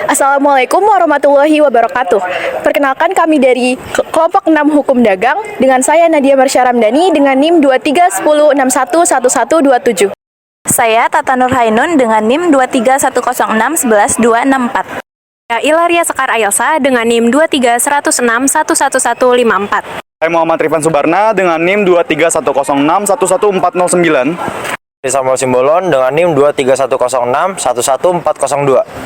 Assalamualaikum warahmatullahi wabarakatuh. Perkenalkan kami dari kelompok 6 Hukum Dagang dengan saya Nadia Marsya Ramdhani dengan NIM 2310611127. Saya Tata Nurhainun dengan NIM 231061124. Saya Ilaria Sekar Ailsa dengan NIM 231061154. Saya Muhammad Rifan Subarna dengan NIM 23106111409. Samuel Simbolon dengan NIM 23106111402.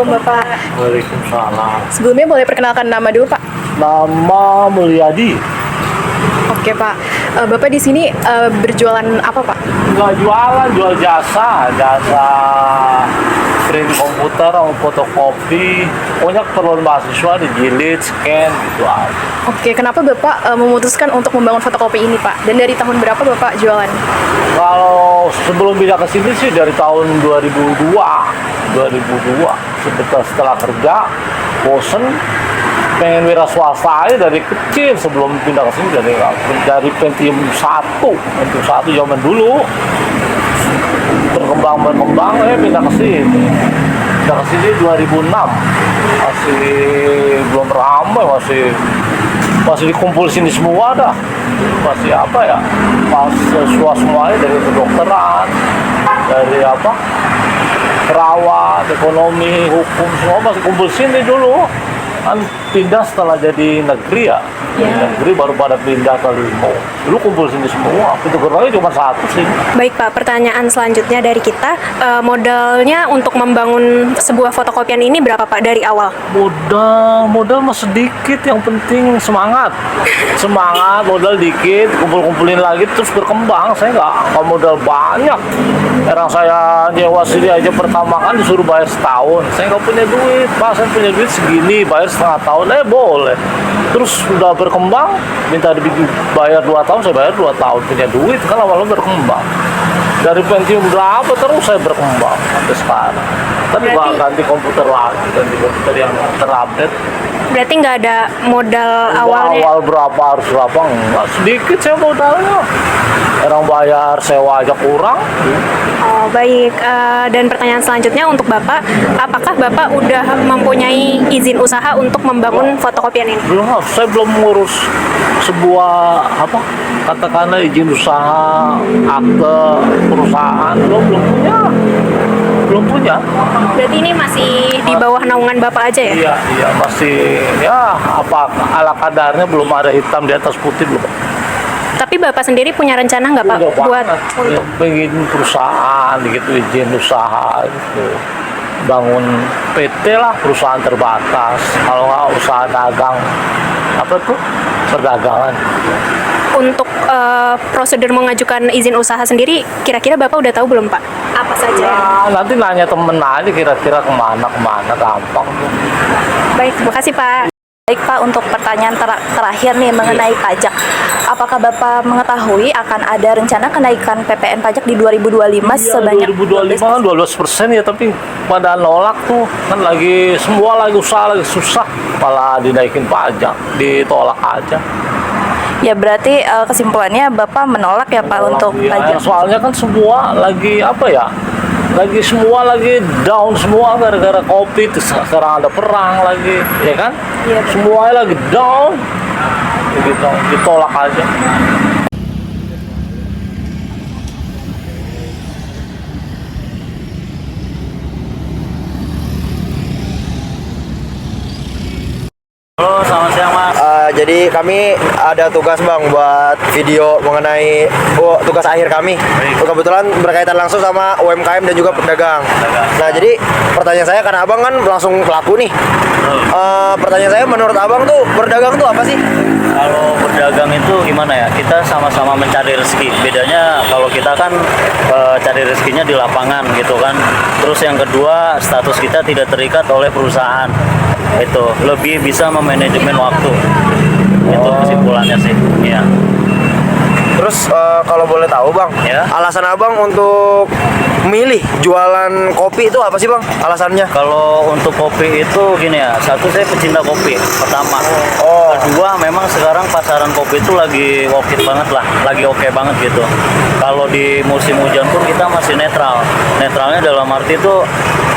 Bapak, Waalaikumsalam. sebelumnya boleh perkenalkan nama dulu, Pak? Nama Mulyadi. Oke, Pak. Bapak di sini berjualan apa, Pak? Nggak jualan, jual jasa print komputer, fotokopi, pokoknya keperluan mahasiswa dijilid, scan, gitu aja. Oke, kenapa Bapak memutuskan untuk membangun fotokopi ini, Pak? Dan dari tahun berapa Bapak jualan? Kalau sebelum pindah ke sini sih dari tahun 2002. Setelah kerja, bosen, pengen wira swasta aja dari kecil sebelum pindah ke sini dari Pentium 1 zaman dulu berkembang pindah ke sini 2006 masih belum ramai, masih dikumpul sini semua dah, masih apa ya, mahasiswa semuanya dari kedokteran, dari apa, perawat, ekonomi, hukum, semua masih kumpul sini dulu. Kan pindah setelah jadi negeri ya. Negeri baru pada pindah ke Limo. Dulu kumpul sini semua. Pintu gerbangnya cuma satu sih. Baik Pak, pertanyaan selanjutnya dari kita, modalnya untuk membangun sebuah fotokopian ini berapa Pak dari awal? Modal mah sedikit, yang penting semangat. Modal dikit, kumpulin lagi terus berkembang. Saya nggak modal banyak. Orang saya nyewa sini aja pertama kan disuruh bayar setahun. Saya nggak punya duit, Pak. Saya punya duit segini, bayar setengah tahun, boleh. Terus udah berkembang, minta dibayar 2 tahun, saya bayar 2 tahun. Punya duit, kan lama-lama berkembang. Dari Pentium berapa terus saya berkembang sampai sekarang. Tapi ganti komputer lagi, ganti komputer yang terupdate. Berarti nggak ada modal awalnya? Awal berapa, harus berapa, enggak. Sedikit saya modalnya. Orang bayar sewa aja kurang. Oh baik, dan pertanyaan selanjutnya untuk Bapak, apakah Bapak udah mempunyai izin usaha untuk membangun fotokopian ini? Belum, saya belum ngurus sebuah apa, katakanlah izin usaha, akte perusahaan, belum punya. Berarti ini masih di bawah naungan Bapak aja ya? Iya, masih ya apa ala kadarnya, belum ada hitam di atas putih belum. Tapi Bapak sendiri punya rencana nggak Pak buat untuk pengen perusahaan gitu, izin usaha gitu, bangun PT lah, perusahaan terbatas, kalau nggak usaha dagang, apa tuh, perdagangan. untuk prosedur mengajukan izin usaha sendiri, kira-kira Bapak udah tahu belum Pak? Apa saja? Ya, nanti nanya temen aja kira-kira kemana, gampang tuh. Baik, terima kasih Pak. Baik Pak, untuk pertanyaan terakhir nih mengenai pajak. Apakah Bapak mengetahui akan ada rencana kenaikan PPN pajak di 2025 sebanyak 2025 kan 12% ya, tapi pada nolak tuh. Kan semua lagi usaha lagi susah, malah dinaikin pajak, ditolak aja. Ya berarti kesimpulannya Bapak menolak ya Pak untuk Ya, pajak. soalnya kan semua lagi apa ya? Semua lagi down semua gara-gara COVID, sekarang ada perang lagi, ya kan? Iya, Semuanya lagi down, begitu, ditolak aja. Halo, selamat siang Mas. Jadi kami ada tugas Bang buat video mengenai tugas akhir kami. Kebetulan berkaitan langsung sama UMKM dan juga pedagang. Nah jadi pertanyaan saya, karena Abang kan langsung pelaku nih. Pertanyaan saya, menurut Abang tuh berdagang tuh apa sih? Kalau berdagang itu gimana ya? Kita sama-sama mencari rezeki. Bedanya kalau kita kan cari rezekinya di lapangan gitu kan. Terus yang kedua, status kita tidak terikat oleh perusahaan. Itu lebih bisa memanajemen waktu. Itu kesimpulannya sih. Iya. Terus Kalau boleh tahu bang, Ya. alasan abang untuk milih jualan kopi itu apa sih bang? Alasannya? Kalau untuk kopi itu gini ya, satu saya pecinta kopi pertama. Oh. Kedua memang sekarang pasaran kopi itu lagi worth it banget lah, lagi oke banget gitu. Kalau di musim hujan pun kita masih netral. Netralnya dalam arti itu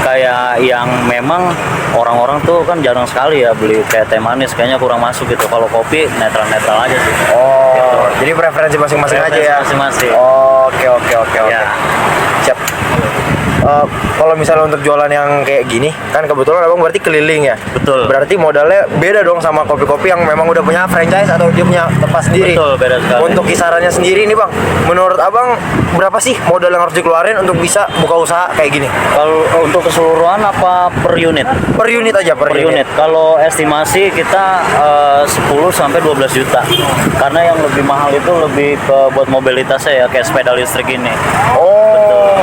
kayak yang memang orang-orang tuh kan jarang sekali ya beli kayak teh manis, kayaknya kurang masuk gitu. Kalau kopi netral-netral aja sih. Oh, jadi preferensi masing-masing aja ya? Masing-masing. Oke. Ya. Siap. Kalau misalnya untuk jualan yang kayak gini, kan kebetulan abang berarti keliling ya? Betul. Berarti modalnya beda dong sama kopi-kopi yang memang udah punya franchise atau dia punya tempat sendiri. Betul, beda sekali. Untuk kisarannya sendiri nih bang, menurut abang berapa sih modal yang harus dikeluarin untuk bisa buka usaha kayak gini? Kalau untuk keseluruhan apa per unit? Per unit aja, per unit. Kalau estimasi kita 10 sampai 12 juta. Karena yang lebih mahal itu lebih ke buat mobilitasnya ya, kayak sepeda listrik ini. Oh.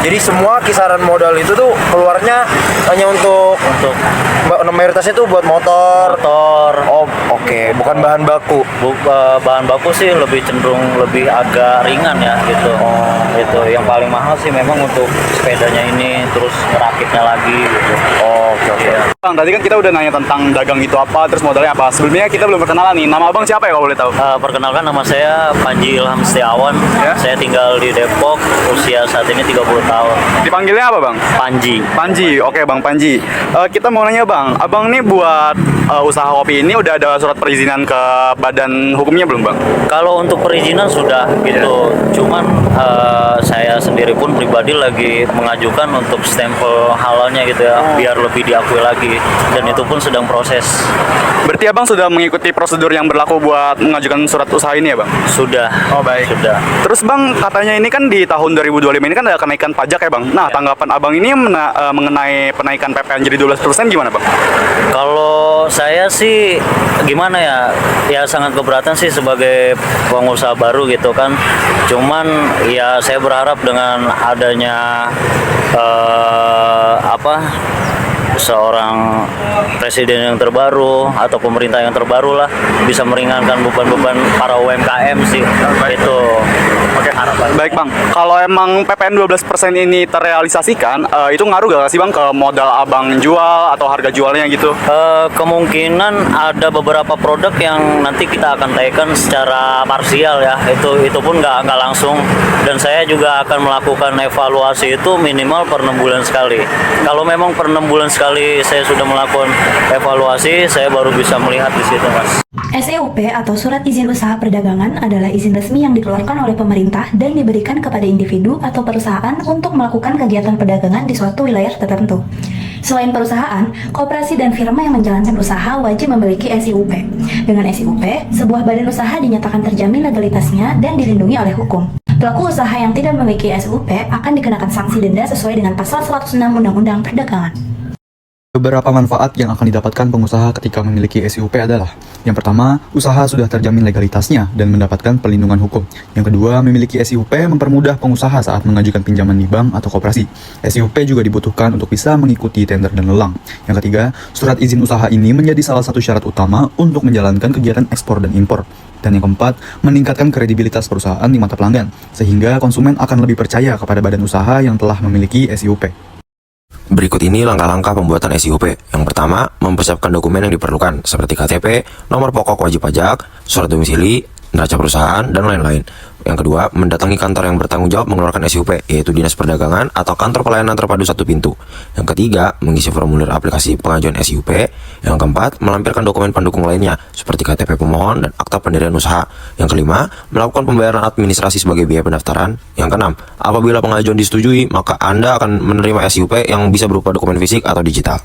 Jadi semua kisaran modal itu tuh keluarnya hanya untuk mayoritasnya tuh buat motor. Oh, oke. Bukan bahan baku. Bahan baku sih lebih cenderung lebih agak ringan ya gitu. Itu yang paling mahal sih memang untuk sepedanya ini, terus ngerakitnya lagi gitu. Oke. Iya. Bang, tadi kan kita udah nanya tentang dagang itu apa, terus modalnya apa. Sebelumnya kita belum perkenalan nih. Nama abang siapa ya kalau boleh tahu? Perkenalkan, nama saya Panji Ilham Setiawan. Ya. Saya tinggal di Depok, usia saat ini 30 tahun. Dipanggilnya apa bang? Panji. Panji, oke bang Panji. Kita mau nanya bang, abang nih buat usaha kopi ini udah ada surat perizinan ke badan hukumnya belum bang? Kalau untuk perizinan sudah gitu, cuman saya sendiri pun pribadi lagi mengajukan untuk stempel halalnya gitu ya, biar lebih diakui lagi, dan itu pun sedang proses. Berarti abang sudah mengikuti prosedur yang berlaku buat mengajukan surat usaha ini ya bang? Sudah. Oh baik. Sudah. Terus bang, katanya ini kan di tahun 2025 ini kan ada kenaikan pajak ya bang. Nah, tanggapan abang ini mengenai penaikan PPN jadi 12% gimana bang? Kalau saya sih gimana ya, ya sangat keberatan sih sebagai pengusaha baru gitu kan. Cuman ya saya berharap dengan adanya seorang presiden yang terbaru atau pemerintah yang terbaru lah bisa meringankan beban-beban para UMKM sih. Itu harapan. Baik bang, kalau emang PPN 12% ini terrealisasikan, itu ngaruh gak sih bang ke modal abang jual atau harga jualnya gitu? Kemungkinan ada beberapa produk yang nanti kita akan taikkan secara parsial ya, itu pun nggak langsung, dan saya juga akan melakukan evaluasi itu minimal per 6 bulan sekali. Kalau memang per 6 bulan sekali saya sudah melakukan evaluasi, saya baru bisa melihat di situ mas. SEUP atau Surat Izin Usaha Perdagangan adalah izin resmi yang dikeluarkan oleh pemerintah dan diberikan kepada individu atau perusahaan untuk melakukan kegiatan perdagangan di suatu wilayah tertentu. Selain perusahaan, koperasi dan firma yang menjalankan usaha wajib memiliki SIUP. Dengan SIUP, sebuah badan usaha dinyatakan terjamin legalitasnya dan dilindungi oleh hukum. Pelaku usaha yang tidak memiliki SIUP akan dikenakan sanksi denda sesuai dengan pasal 106 Undang-Undang Perdagangan. Beberapa manfaat yang akan didapatkan pengusaha ketika memiliki SIUP adalah: yang pertama, usaha sudah terjamin legalitasnya dan mendapatkan perlindungan hukum. Yang kedua, memiliki SIUP mempermudah pengusaha saat mengajukan pinjaman di bank atau koperasi. SIUP juga dibutuhkan untuk bisa mengikuti tender dan lelang. Yang ketiga, surat izin usaha ini menjadi salah satu syarat utama untuk menjalankan kegiatan ekspor dan impor. Dan yang keempat, meningkatkan kredibilitas perusahaan di mata pelanggan, sehingga konsumen akan lebih percaya kepada badan usaha yang telah memiliki SIUP. Berikut ini langkah-langkah pembuatan SIUP. Yang pertama, mempersiapkan dokumen yang diperlukan seperti KTP, nomor pokok wajib pajak, surat domisili, neraca perusahaan, dan lain-lain. Yang kedua, mendatangi kantor yang bertanggung jawab mengeluarkan SIUP, yaitu Dinas Perdagangan atau Kantor Pelayanan Terpadu Satu Pintu. Yang ketiga, mengisi formulir aplikasi pengajuan SIUP. Yang keempat, melampirkan dokumen pendukung lainnya seperti KTP pemohon dan akta pendirian usaha. Yang kelima, melakukan pembayaran administrasi sebagai biaya pendaftaran. Yang keenam, apabila pengajuan disetujui, maka Anda akan menerima SIUP yang bisa berupa dokumen fisik atau digital.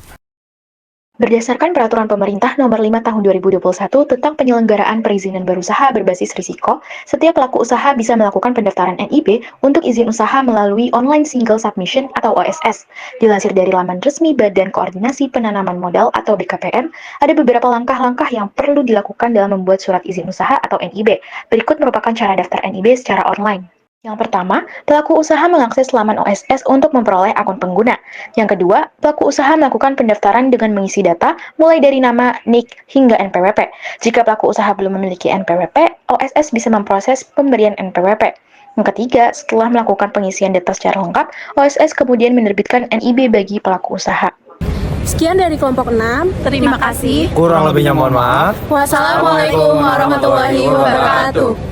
Berdasarkan Peraturan Pemerintah Nomor 5 Tahun 2021 tentang penyelenggaraan perizinan berusaha berbasis risiko, setiap pelaku usaha bisa melakukan pendaftaran NIB untuk izin usaha melalui Online Single Submission atau OSS. Dilansir dari laman resmi Badan Koordinasi Penanaman Modal atau BKPM, ada beberapa langkah-langkah yang perlu dilakukan dalam membuat surat izin usaha atau NIB. Berikut merupakan cara daftar NIB secara online. Yang pertama, pelaku usaha mengakses laman OSS untuk memperoleh akun pengguna. Yang kedua, pelaku usaha melakukan pendaftaran dengan mengisi data mulai dari nama, NIK, hingga NPWP. Jika pelaku usaha belum memiliki NPWP, OSS bisa memproses pemberian NPWP. Yang ketiga, setelah melakukan pengisian data secara lengkap, OSS kemudian menerbitkan NIB bagi pelaku usaha. Sekian dari kelompok 6. Terima kasih. Kurang lebihnya mohon maaf. Wassalamualaikum warahmatullahi wabarakatuh.